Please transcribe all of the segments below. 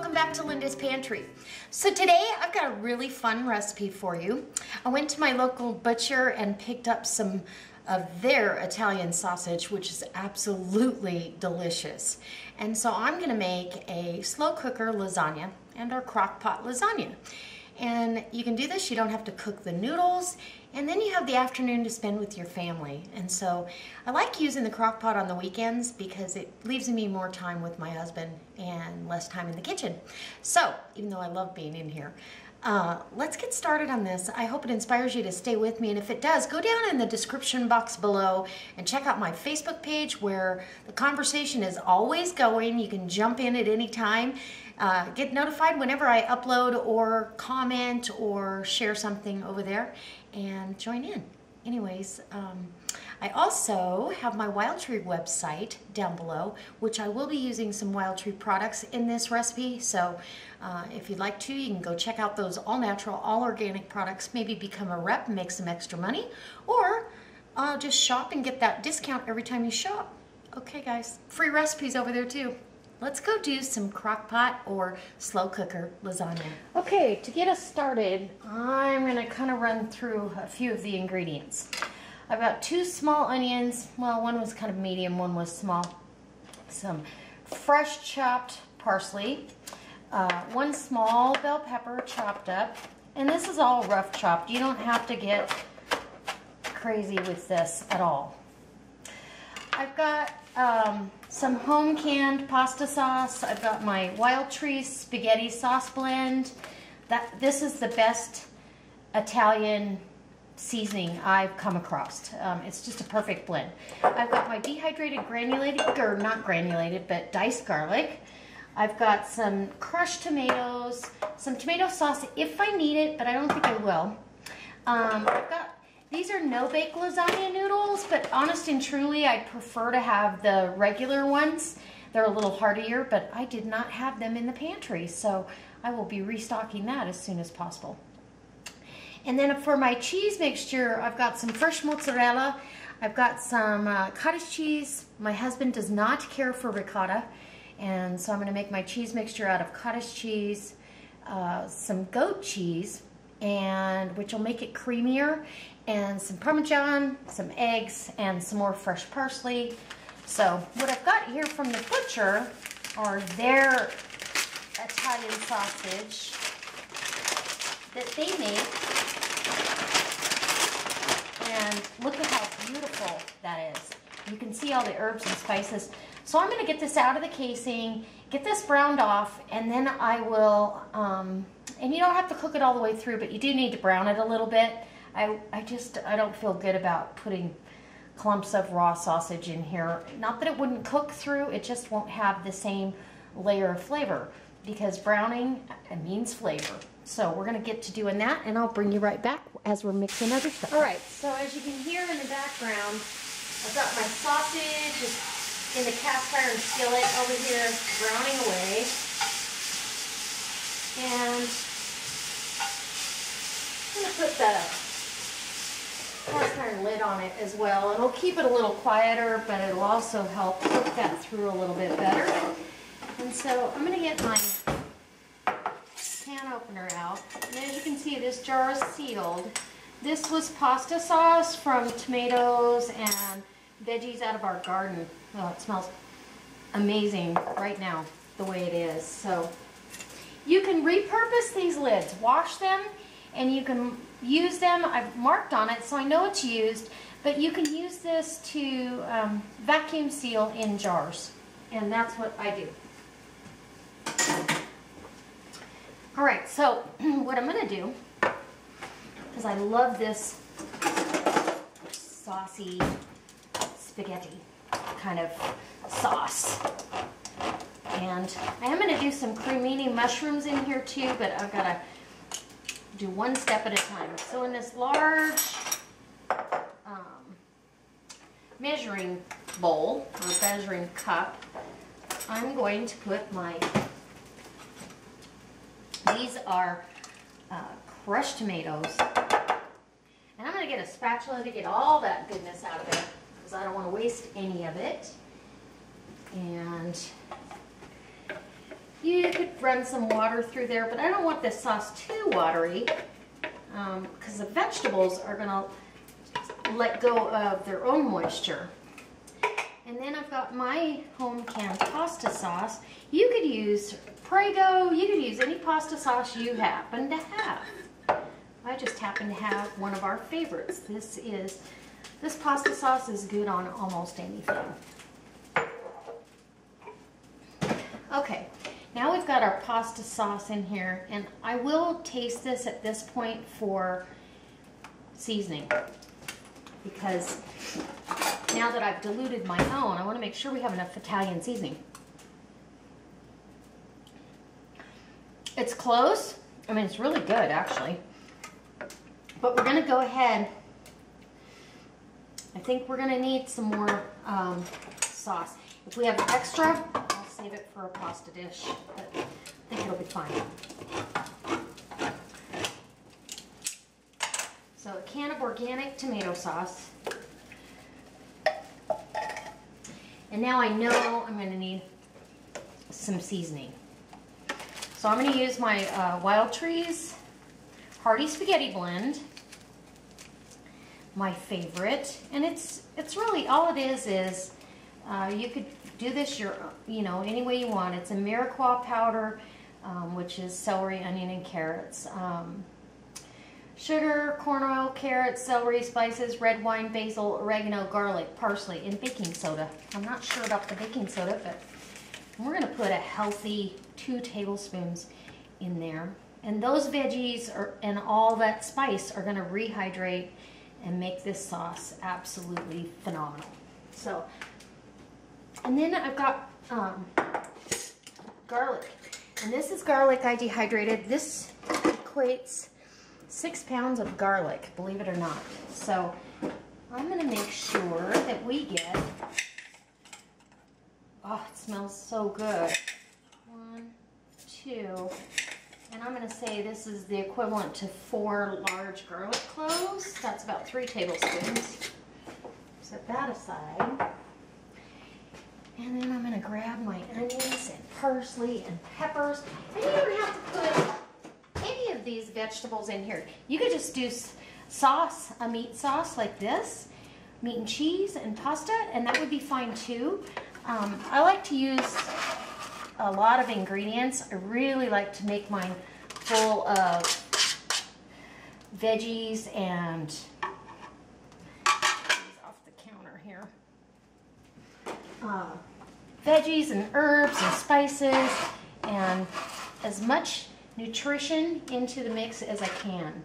welcome back to Linda's Pantry. So today I've got a really fun recipe for you. I went to my local butcher and picked up some of their Italian sausage, which is absolutely delicious. And so I'm going to make a slow cooker lasagna and our crock pot lasagna. And you can do this, you don't have to cook the noodles, and then you have the afternoon to spend with your family. And so I like using the crock pot on the weekends because it leaves me more time with my husband and less time in the kitchen. So even though I love being in here, let's get started on this. I hope it inspires you to stay with me, and if it does, go down in the description box below and check out my Facebook page where the conversation is always going. You can jump in at any time. Get notified whenever I upload or comment or share something over there and join in. Anyways, I also have my Wild Tree website down below, which I will be using some Wild Tree products in this recipe. So if you'd like to, you can go check out those all natural, all organic products, maybe become a rep and make some extra money, or just shop and get that discount every time you shop. Okay guys, free recipes over there too. Let's go do some crock pot or slow cooker lasagna. Okay, to get us started, I'm gonna kind of run through a few of the ingredients. I've got 2 small onions. Well, one was kind of medium, one was small. Some fresh chopped parsley, 1 small bell pepper chopped up, and this is all rough chopped. You don't have to get crazy with this at all. I've got some home canned pasta sauce. I've got my Wild Tree spaghetti sauce blend. This is the best Italian seasoning I've come across. It's just a perfect blend. I've got my dehydrated granulated, or not granulated, but diced garlic. I've got some crushed tomatoes, some tomato sauce if I need it, but I don't think I will. These are no-bake lasagna noodles, but honest and truly, I'd prefer to have the regular ones. They're a little heartier, but I did not have them in the pantry, so I will be restocking that as soon as possible. And then for my cheese mixture, I've got some fresh mozzarella. I've got some cottage cheese. My husband does not care for ricotta, and so I'm going to make my cheese mixture out of cottage cheese, some goat cheese, and which will make it creamier, and some Parmesan, some eggs, and some more fresh parsley. So what I've got here from the butcher are their Italian sausage that they make. And look at how beautiful that is. You can see all the herbs and spices. So I'm going to get this out of the casing, get this browned off, and then I will, and you don't have to cook it all the way through, but you do need to brown it a little bit. I don't feel good about putting clumps of raw sausage in here. Not that it wouldn't cook through, it just won't have the same layer of flavor, because browning means flavor. So we're gonna get to doing that, and I'll bring you right back as we're mixing other stuff. All right, so as you can hear in the background, I've got my sausage just in the cast iron skillet over here browning away. And I'm gonna put the cast iron lid on it as well. It'll keep it a little quieter, but it'll also help cook that through a little bit better. And so I'm going to get my can opener out. And as you can see, this jar is sealed. This was pasta sauce from tomatoes and veggies out of our garden. Oh, it smells amazing right now, the way it is. So you can repurpose these lids, wash them, and you can use them. I've marked on it so I know it's used, but you can use this to vacuum seal in jars, and that's what I do. All right, so what I'm going to do, because I love this saucy spaghetti kind of sauce, and I am going to do some cremini mushrooms in here too, but I've got to do one step at a time. So in this large measuring bowl or measuring cup, I'm going to put my, these are crushed tomatoes, and I'm going to get a spatula to get all that goodness out of it because I don't want to waste any of it. And You could run some water through there, but I don't want this sauce too watery because the vegetables are going to let go of their own moisture. And then I've got my home canned pasta sauce. You could use Prego, you could use any pasta sauce you happen to have. I just happen to have one of our favorites. This pasta sauce is good on almost anything. Okay, now we've got our pasta sauce in here, and I will taste this at this point for seasoning, because now that I've diluted my own, I want to make sure we have enough Italian seasoning. It's close. I mean, it's really good, actually. But we're going to go ahead. I think we're going to need some more sauce. If we have extra, I'll save it for a pasta dish, but I think it'll be fine. So a can of organic tomato sauce. And now I know I'm going to need some seasoning. So I'm going to use my Wild Trees Hearty Spaghetti Blend, my favorite, and it's really all it is you could do this any way you want. It's a Mirepoix powder, which is celery, onion, and carrots. Sugar, corn oil, carrots, celery, spices, red wine, basil, oregano, garlic, parsley, and baking soda. I'm not sure about the baking soda, but we're going to put a healthy 2 tablespoons in there. And those veggies and all that spice are going to rehydrate and make this sauce absolutely phenomenal. So, and then I've got garlic. And this is garlic I dehydrated. This equates 6 pounds of garlic, believe it or not. So I'm going to make sure that we get, oh, it smells so good. 1, 2, and I'm going to say this is the equivalent to 4 large garlic cloves. That's about 3 tablespoons. Set that aside. And then I'm going to grab my onions and parsley and peppers. And you don't have to put any of these vegetables in here. You could just do sauce, a meat sauce like this, meat and cheese and pasta, and that would be fine too. I like to use a lot of ingredients. I really like to make mine full of veggies and off the counter here. Veggies and herbs and spices and as much nutrition into the mix as I can.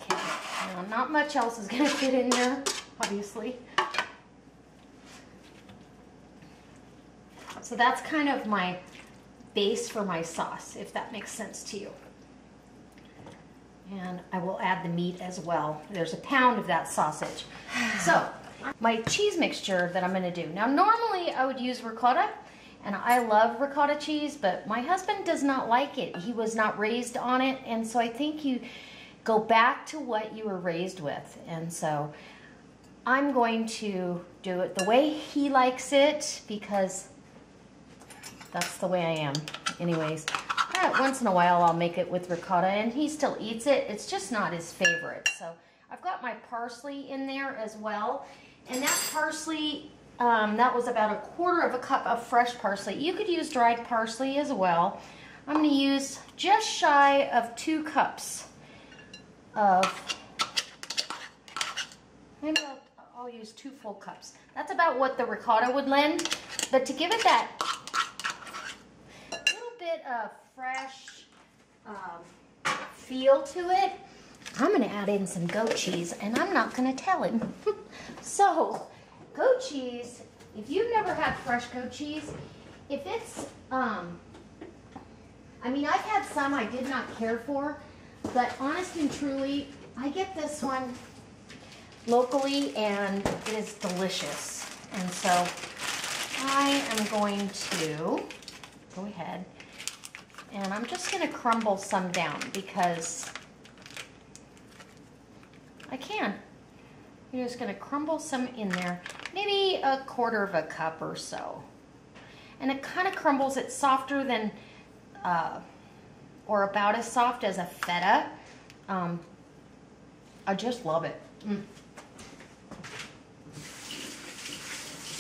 Okay, now not much else is going to fit in there, obviously. So that's kind of my base for my sauce, if that makes sense to you. And I will add the meat as well. There's a pound of that sausage. So, my cheese mixture that I'm going to do. Now, normally I would use ricotta, and I love ricotta cheese, but my husband does not like it. He was not raised on it, and so I think you go back to what you were raised with. And so I'm going to do it the way he likes it, because that's the way I am. Anyways, once in a while I'll make it with ricotta, and he still eats it. It's just not his favorite. So I've got my parsley in there as well. And that parsley, that was about 1/4 cup of fresh parsley. You could use dried parsley as well. I'm going to use just shy of 2 cups of, maybe I'll use 2 full cups. That's about what the ricotta would lend. But to give it that little bit of fresh feel to it, I'm going to add in some goat cheese, and I'm not going to tell him. So, goat cheese, if you've never had fresh goat cheese, if it's, I mean, I've had some I did not care for, but honest and truly, I get this one locally, and it is delicious. And so, I am going to go ahead, and I'm just going to crumble some down, because I can. You're just going to crumble some in there, maybe 1/4 cup or so. and it kind of crumbles. It's softer than, or about as soft as a feta. I just love it.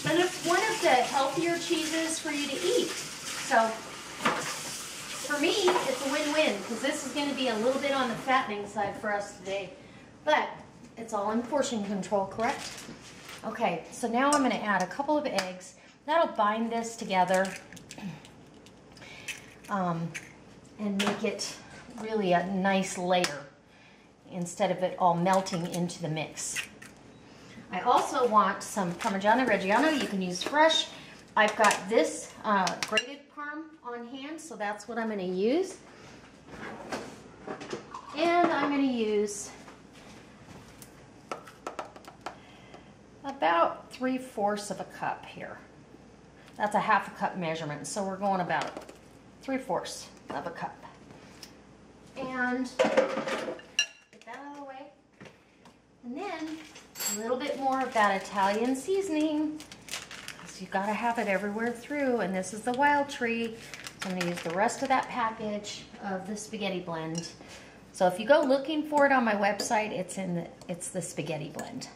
And it's one of the healthier cheeses for you to eat. So for me, it's a win-win because this is going to be a little bit on the fattening side for us today. But it's all in portion control, correct? Okay, so now I'm going to add a couple of eggs. That'll bind this together and make it really a nice layer instead of it all melting into the mix. I also want some Parmigiano Reggiano. You can use fresh. I've got this grated Parm on hand, so that's what I'm going to use. And I'm going to use about 3/4 of a cup here. That's a 1/2 cup measurement, so we're going about 3/4 of a cup. And get that out of the way. And then a little bit more of that Italian seasoning, because you've got to have it everywhere through, and this is the Wild Tree. So I'm going to use the rest of that package of the spaghetti blend. So if you go looking for it on my website, it's the spaghetti blend.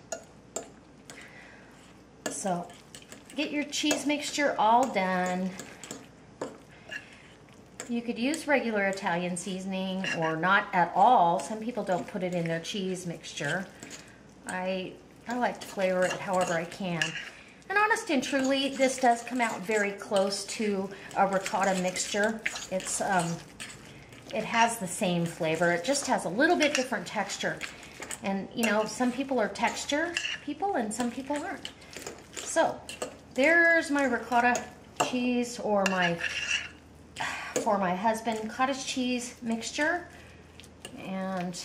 So get your cheese mixture all done. You could use regular Italian seasoning or not at all. Some people don't put it in their cheese mixture. I like to flavor it however I can. And honest and truly, this does come out very close to a ricotta mixture. It's it has the same flavor. It just has a little bit different texture. And you know, some people are texture people and some people aren't. So there's my ricotta cheese, or my, for my husband, cottage cheese mixture, and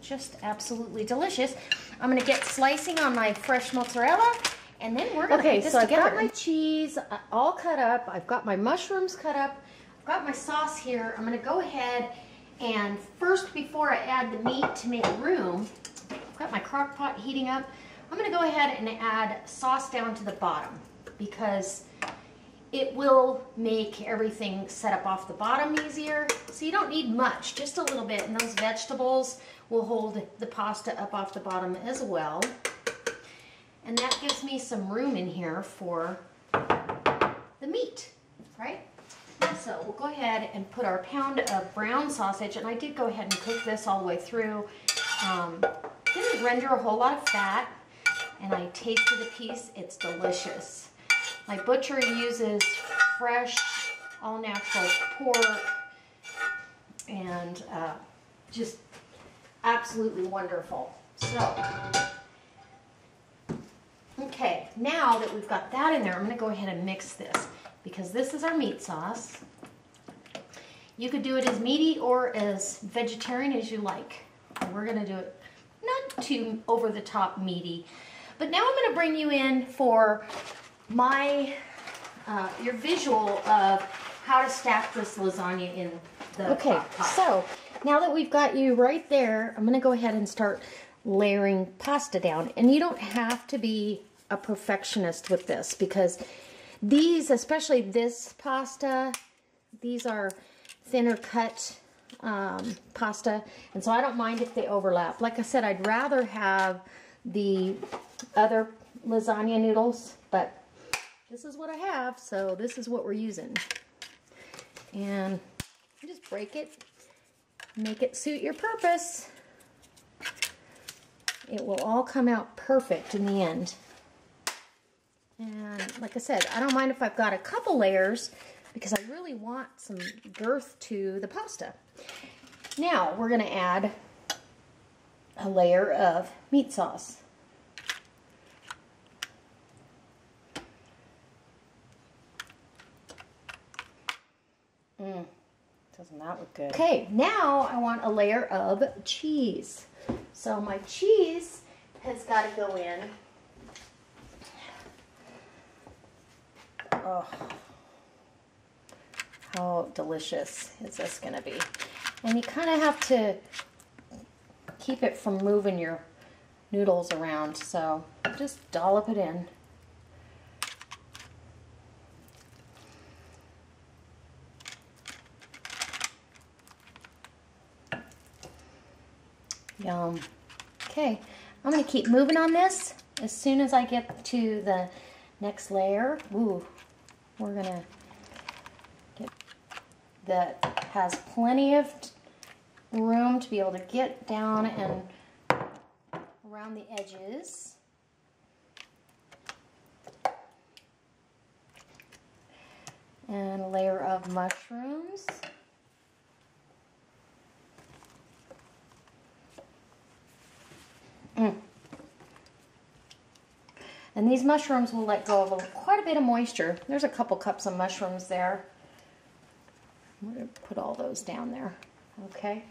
just absolutely delicious. I'm going to get slicing on my fresh mozzarella, and then we're going to put this together. I've got my cheese all cut up. I've got my mushrooms cut up. I've got my sauce here. I'm going to go ahead and first, before I add the meat to make room, I've got my crock pot heating up. I'm going to go ahead and add sauce down to the bottom because it will make everything set up off the bottom easier. So you don't need much, just a little bit, and those vegetables will hold the pasta up off the bottom as well. And that gives me some room in here for the meat, right? So we'll go ahead and put our pound of brown sausage, and I did go ahead and cook this all the way through. Didn't render a whole lot of fat, and I tasted a piece. It's delicious. My butcher uses fresh, all-natural pork, and just absolutely wonderful. So, okay, now that we've got that in there, I'm going to go ahead and mix this, because this is our meat sauce. You could do it as meaty or as vegetarian as you like. We're going to do it not too over-the-top meaty. But now I'm going to bring you in for my your visual of how to stack this lasagna in the crock pot. So now that we've got you right there, I'm going to go ahead and start layering pasta down. And you don't have to be a perfectionist with this, because these, especially this pasta, these are thinner cut pasta, and so I don't mind if they overlap. Like I said, I'd rather have the other lasagna noodles, but this is what I have, so this is what we're using. And just break it, make it suit your purpose. It will all come out perfect in the end. And like I said, I don't mind if I've got a couple layers, because I really want some girth to the pasta. Now we're going to add a layer of meat sauce. Doesn't that look good? Okay, now I want a layer of cheese. So my cheese has got to go in. Oh, how delicious is this going to be? And you kind of have to keep it from moving your noodles around, so just dollop it in. Yum. Okay, I'm gonna keep moving on this. As soon as I get to the next layer, ooh, we're gonna get that has plenty of room to be able to get down and around the edges. And a layer of mushrooms. And these mushrooms will let go of quite a bit of moisture. There's a couple cups of mushrooms there. I'm going to put all those down there. Okay.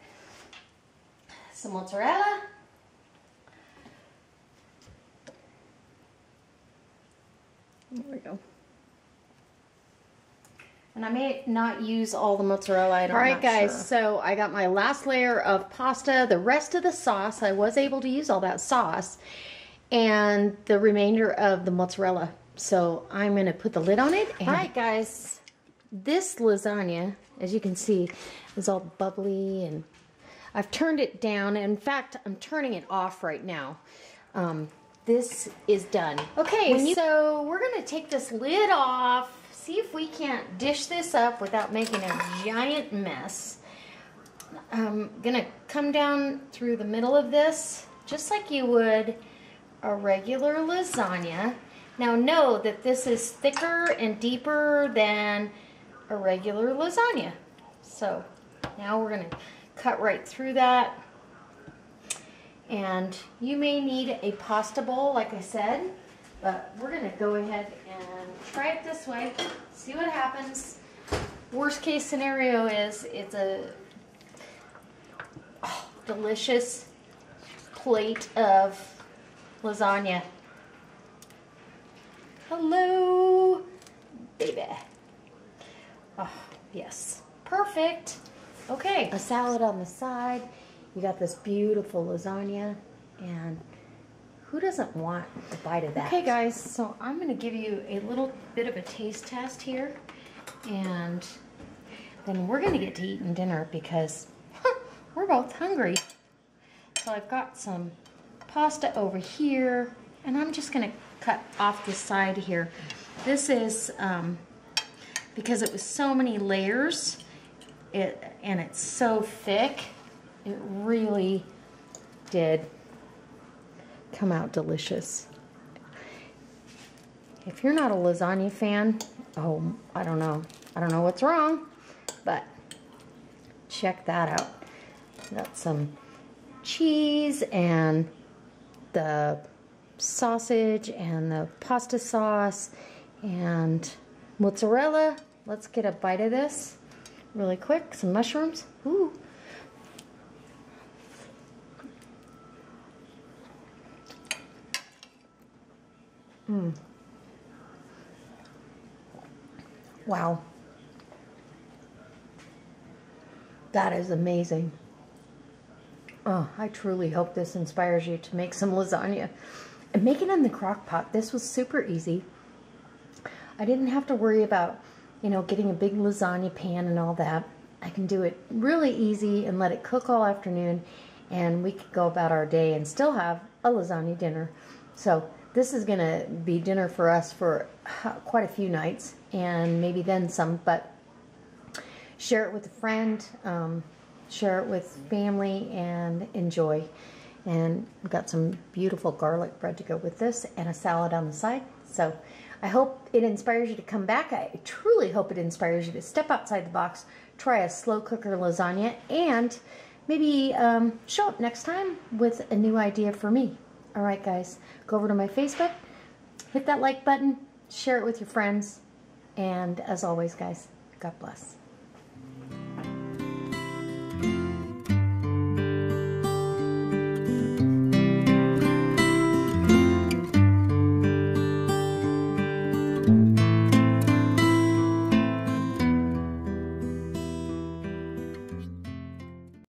Some mozzarella. There we go. And I may not use all the mozzarella. All right, guys, so I got my last layer of pasta. The rest of the sauce, I was able to use all that sauce. And the remainder of the mozzarella. So I'm going to put the lid on it. All right, guys, this lasagna, as you can see, is all bubbly, and I've turned it down. In fact, I'm turning it off right now. This is done. Okay, so we're going to take this lid off, see if we can't dish this up without making a giant mess. I'm going to come down through the middle of this, just like you would a regular lasagna. Now know that this is thicker and deeper than a regular lasagna. So now we're going to cut right through that. And you may need a pasta bowl, like I said, but we're going to go ahead and try it this way, see what happens. Worst case scenario is it's a delicious plate of lasagna. Hello, baby. Oh, yes. Perfect. Okay, a salad on the side. You got this beautiful lasagna, and who doesn't want a bite of that? Okay, guys, so I'm going to give you a little bit of a taste test here, and then we're going to get to eating dinner because we're both hungry. So I've got some pasta over here, and I'm just going to cut off the side here. This is because it was so many layers, and it's so thick, it really did come out delicious. If you're not a lasagna fan, oh, I don't know what's wrong, but check that out. Got some cheese and the sausage and the pasta sauce and mozzarella. Let's get a bite of this really quick. Some mushrooms. Ooh. Wow. That is amazing. Oh, I truly hope this inspires you to make some lasagna. And make it in the crock pot. This was super easy. I didn't have to worry about, getting a big lasagna pan and all that. I can do it really easy and let it cook all afternoon, and we could go about our day and still have a lasagna dinner. So this is gonna be dinner for us for quite a few nights, and maybe then some, but share it with a friend, share it with family, and enjoy. And we've got some beautiful garlic bread to go with this, and a salad on the side. So I hope it inspires you to come back. I truly hope it inspires you to step outside the box, try a slow cooker lasagna, and maybe show up next time with a new idea for me. All right, guys, go over to my Facebook, hit that like button, share it with your friends, and as always, guys, God bless.